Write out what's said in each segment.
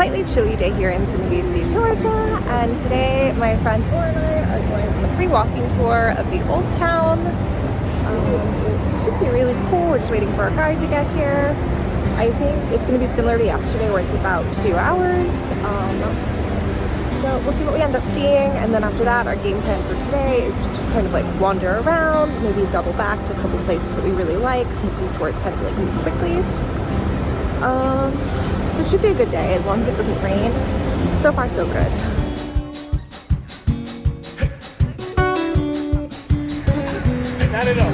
slightly chilly day here in Tbilisi, Georgia, and today my friend Laura and I are going on a free walking tour of the old town. It should be really cool. We're just waiting for our guide to get here. I think it's going to be similar to yesterday where it's about 2 hours. So we'll see what we end up seeing, and then after that our game plan for today is to just kind of like wander around, maybe double back to a couple places that we really like since these tours tend to like move quickly. So it should be a good day as long as it doesn't rain. So far so good. Not at all.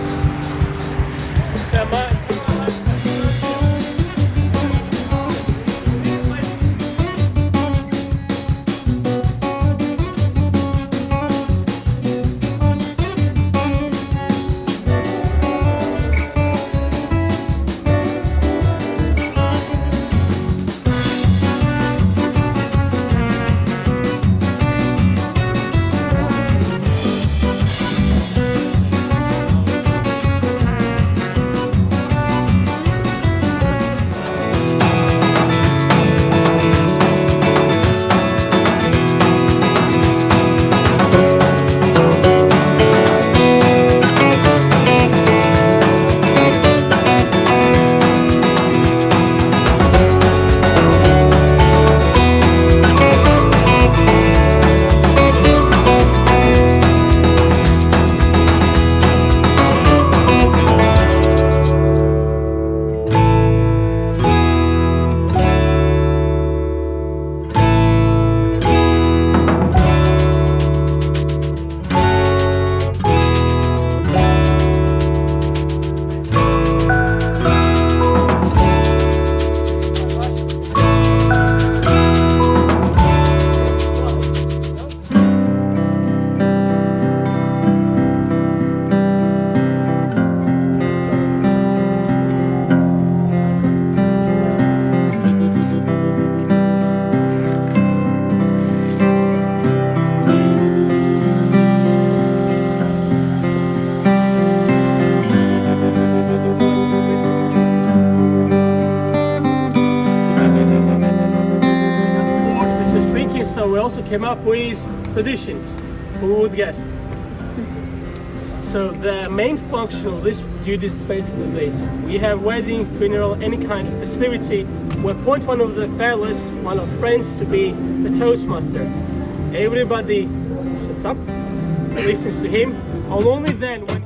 So we also came up with traditions. Who would guess? So the main function of this duty is basically this. We have wedding, funeral, any kind of festivity. We appoint one of the fellows, one of friends, to be the toastmaster. Everybody shuts up, listens to him, and only then when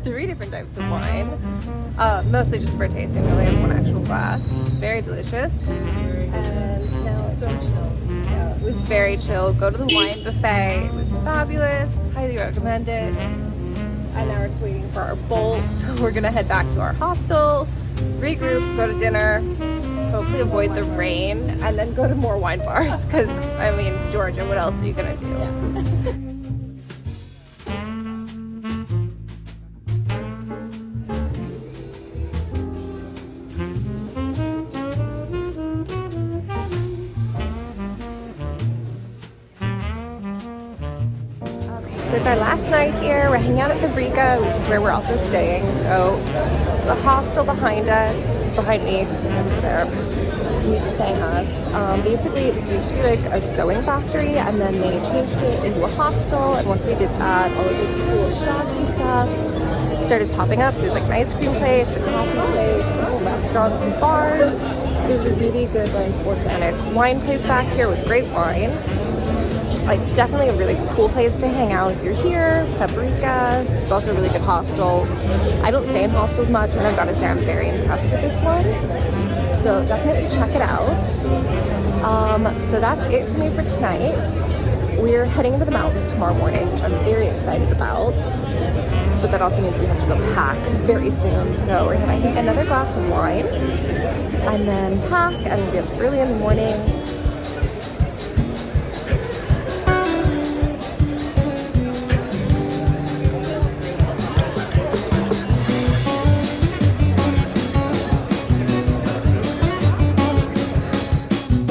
3 different types of wine, mostly just for tasting. We only have 1 actual glass. Very delicious. And now it's so chill. Yeah, it was very chill. Go to the wine buffet. It was fabulous. Highly recommend it. And now we're just waiting for our bolt. We're gonna head back to our hostel, regroup, go to dinner, hopefully avoid the rain, and then go to more wine bars. Because I mean, Georgia, what else are you gonna do? Yeah. So it's our last night here. We're hanging out at Fabrika, which is where we're also staying. So it's a hostel behind us, behind me, over there. I'm used to saying us. Basically, this used to be like a sewing factory, and then they changed it into a hostel. And once they did that, all of these cool shops and stuff started popping up. So there's like an ice cream place, a coffee place, restaurants and bars. There's a really good like organic wine place back here with great wine. Like, definitely a really cool place to hang out if you're here. Fabrika. It's also a really good hostel. I don't stay in hostels much, and I've got to say I'm very impressed with this one. So definitely check it out. So that's it for me for tonight. We're heading into the mountains tomorrow morning, which I'm very excited about. But that also means we have to go pack very soon. So we're having, I think, another glass of wine, and then pack, and we'll be up early in the morning.